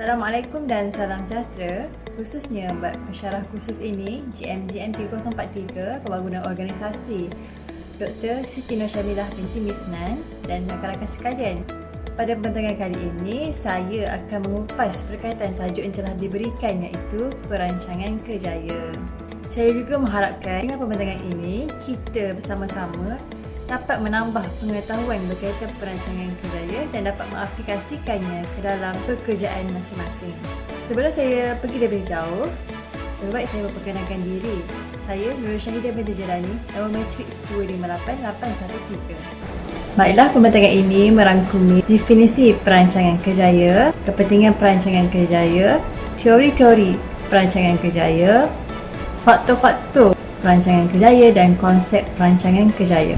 Assalamualaikum dan salam sejahtera. Khususnya buat pensyarah khusus ini, GM 3043, Pembangunan Organisasi Dr. Siti Nur Syamilah binti Misnan dan rakan-rakan sekalian. Pada pembentangan kali ini, saya akan mengupas berkaitan tajuk yang telah diberikan, iaitu perancangan kerjaya. Saya juga mengharapkan dengan pembentangan ini, kita bersama-sama dapat menambah pengetahuan berkaitan perancangan kerjaya dan dapat mengaplikasikannya ke dalam pekerjaan masing-masing. Sebelum saya pergi lebih jauh, lebih baik saya memperkenalkan diri. Saya Nur Syahidah binti Jalani, nombor matrik 1058813. Baiklah, pembentangan ini merangkumi definisi perancangan kerjaya, kepentingan perancangan kerjaya, teori-teori perancangan kerjaya, faktor-faktor perancangan kerjaya dan konsep perancangan kerjaya.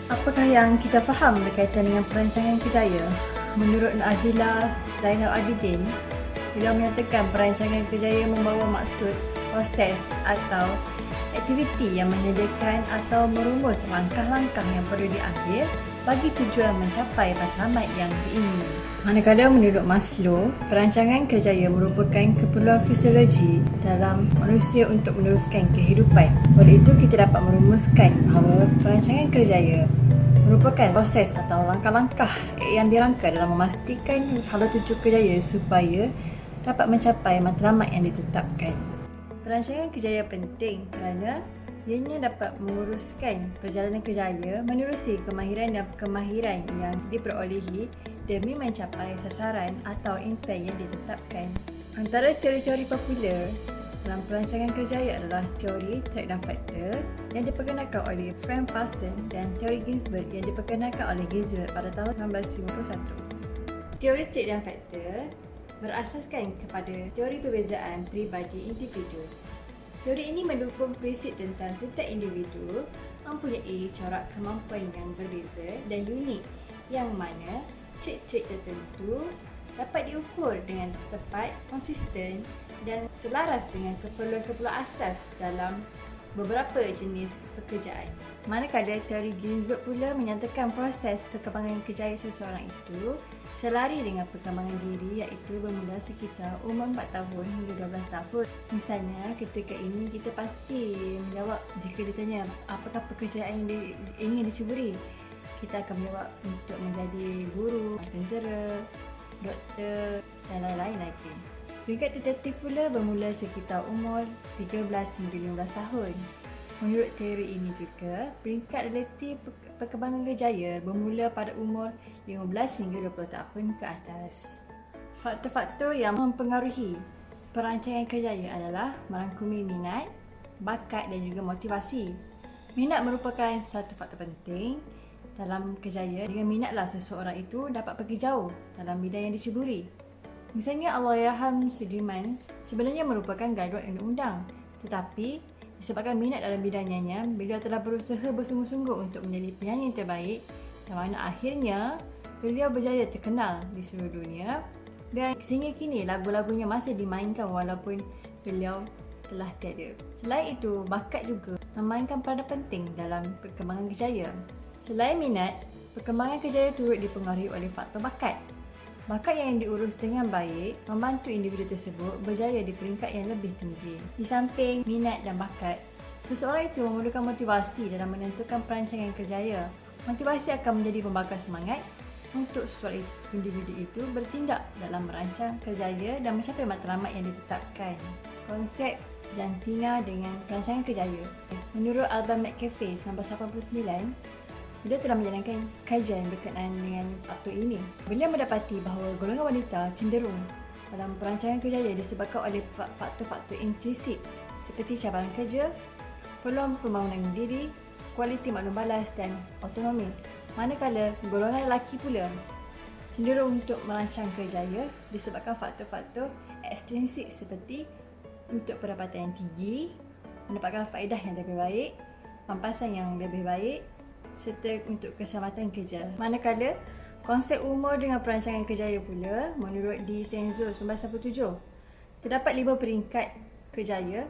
Apakah yang kita faham berkaitan dengan perancangan kerjaya? Menurut Azila Zainal Abidin, beliau menyatakan perancangan kerjaya membawa maksud, proses atau aktiviti yang menyediakan atau merumus langkah-langkah yang perlu diambil bagi tujuan mencapai matlamat yang diingini. Manakala menurut Maslow, perancangan kerjaya merupakan keperluan fisiologi dalam manusia untuk meneruskan kehidupan. Oleh itu, kita dapat merumuskan bahawa perancangan kerjaya merupakan proses atau langkah-langkah yang dirangka dalam memastikan hala tuju kerjaya supaya dapat mencapai matlamat yang ditetapkan. Perancangan kerjaya penting kerana ianya dapat menguruskan perjalanan kerjaya menerusi kemahiran dan kemahiran yang diperolehi demi mencapai sasaran atau impian yang ditetapkan. Antara teori-teori popular dalam perancangan kerjaya adalah teori trik dan faktor yang diperkenalkan oleh Frank Parsons dan teori Ginsberg yang diperkenalkan oleh Ginsberg pada tahun 1951. Teori trik dan faktor berasaskan kepada teori perbezaan peribadi individu. Teori ini mendukung prinsip tentang setiap individu mempunyai corak kemampuan yang berbeza dan unik, yang mana trik-trik tertentu dapat diukur dengan tepat, konsisten dan selaras dengan keperluan-keperluan asas dalam beberapa jenis pekerjaan. Manakala teori Ginsberg pula menyatakan proses perkembangan kerjaya seseorang itu selari dengan perkembangan diri, iaitu bermula sekitar umur 4 tahun hingga 12 tahun. Misalnya, ketika ini kita pasti menjawab jika ditanya apakah pekerjaan yang ingin dicuburi. Kita akan menjawab untuk menjadi guru, tentera, doktor dan lain-lain lagi. Peringkat detektif pula bermula sekitar umur 13 hingga 15 tahun. Menurut teori ini juga, peringkat relatif perkembangan kerjaya bermula pada umur 15 hingga 20 tahun ke atas. Faktor-faktor yang mempengaruhi perancangan kerjaya adalah merangkumi minat, bakat dan juga motivasi. Minat merupakan satu faktor penting dalam kerjaya. Dengan minatlah seseorang itu dapat pergi jauh dalam bidang yang dicuburi. Misalnya Allahyarham Sudirman sebenarnya merupakan graduat undang-undang, tetapi disebabkan minat dalam bidang nyanyian, beliau telah berusaha bersungguh-sungguh untuk menjadi penyanyi terbaik, dan mana akhirnya beliau berjaya terkenal di seluruh dunia, dan sehingga kini lagu-lagunya masih dimainkan walaupun beliau telah tiada. Selain itu, bakat juga memainkan peranan penting dalam perkembangan kerjaya. Selain minat, perkembangan kerjaya turut dipengaruhi oleh faktor bakat. Bakat yang diurus dengan baik membantu individu tersebut berjaya di peringkat yang lebih tinggi. Di samping minat dan bakat, seseorang itu memerlukan motivasi dalam menentukan perancangan kerjaya. Motivasi akan menjadi pembakar semangat untuk seseorang individu itu bertindak dalam merancang kerjaya dan mencapai matlamat yang ditetapkan. Konsep jantina dengan perancangan kerjaya. Menurut Alban McCaffrey 1989, beliau telah menjalankan kajian berkenaan dengan faktor ini. Beliau mendapati bahawa golongan wanita cenderung dalam perancangan kerjaya disebabkan oleh faktor-faktor intrinsik seperti cabaran kerja, peluang pembangunan diri, kualiti maklum balas dan autonomi. Manakala golongan lelaki pula cenderung untuk merancang kerjaya disebabkan faktor-faktor ekstrinsik seperti untuk pendapatan yang tinggi, mendapatkan faedah yang lebih baik, pampasan yang lebih baik serta untuk keselamatan kerja. Manakala konsep umur dengan perancangan kerjaya pula, menurut Di Senzo 1997, terdapat 5 peringkat kerjaya.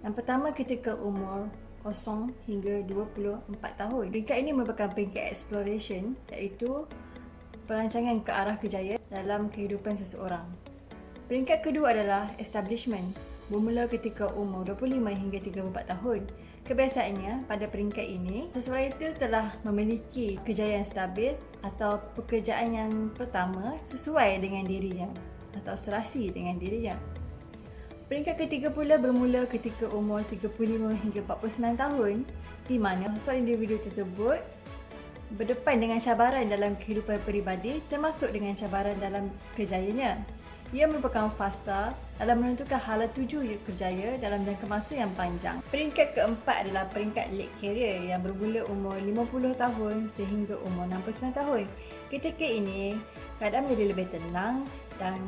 Yang pertama ketika umur 0 hingga 24 tahun. Peringkat ini merupakan peringkat exploration, iaitu perancangan ke arah kerjaya. dalam kehidupan seseorang. Peringkat kedua adalah establishment, bermula ketika umur 25 hingga 34 tahun. Kebiasaannya, pada peringkat ini, seseorang itu telah memiliki kejayaan stabil atau pekerjaan yang pertama sesuai dengan dirinya atau serasi dengan dirinya. Peringkat ketiga pula bermula ketika umur 35 hingga 49 tahun, di mana seseorang individu tersebut berdepan dengan cabaran dalam kehidupan peribadi termasuk dengan cabaran dalam kerjayanya. Ia merupakan fasa dalam menentukan hala tuju kerjaya dalam jangka masa yang panjang. Peringkat keempat adalah peringkat late career yang bermula umur 50 tahun sehingga umur 69 tahun. Ketika ini, keadaan menjadi lebih tenang dan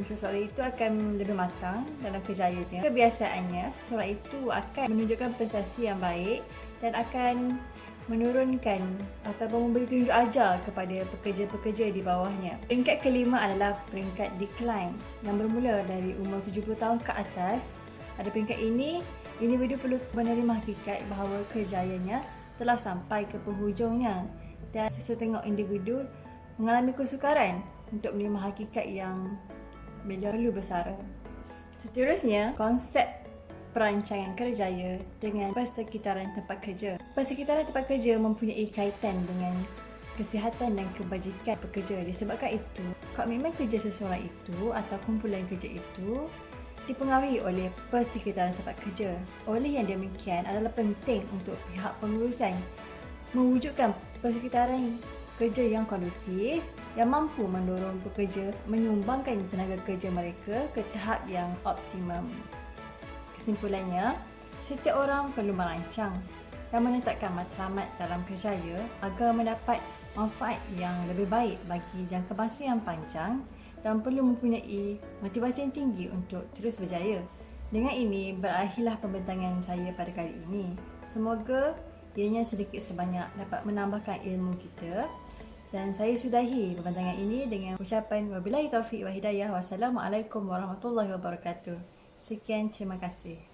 seseorang itu akan lebih matang dalam kerjayanya. Kebiasaannya, seseorang itu akan menunjukkan prestasi yang baik dan akan menurunkan ataupun memberi tunjuk ajar kepada pekerja-pekerja di bawahnya. Peringkat kelima adalah peringkat decline yang bermula dari umur 70 tahun ke atas. Pada peringkat ini, individu perlu menerima hakikat bahawa kerjayanya telah sampai ke penghujungnya dan sesetengah individu mengalami kesukaran untuk menerima hakikat yang bila perlu bersara. Seterusnya, konsep perancangan kerjaya dengan persekitaran tempat kerja. Persekitaran tempat kerja mempunyai kaitan dengan kesihatan dan kebajikan pekerja. Disebabkan itu, komitmen kerja seseorang itu atau kumpulan kerja itu dipengaruhi oleh persekitaran tempat kerja. Oleh yang demikian adalah penting untuk pihak pengurusan mewujudkan persekitaran kerja yang kondusif yang mampu mendorong pekerja menyumbangkan tenaga kerja mereka ke tahap yang optimum. Kesimpulannya, setiap orang perlu merancang dan menetapkan matlamat dalam kerjaya agar mendapat manfaat yang lebih baik bagi jangka masa yang panjang dan perlu mempunyai motivasi yang tinggi untuk terus berjaya. Dengan ini, berakhirlah pembentangan saya pada kali ini. Semoga ianya sedikit sebanyak dapat menambahkan ilmu kita. Dan saya sudahi pembentangan ini dengan ucapan wabillahi taufiq wa hidayah. Wassalamualaikum warahmatullahi wabarakatuh. Sekian, terima kasih.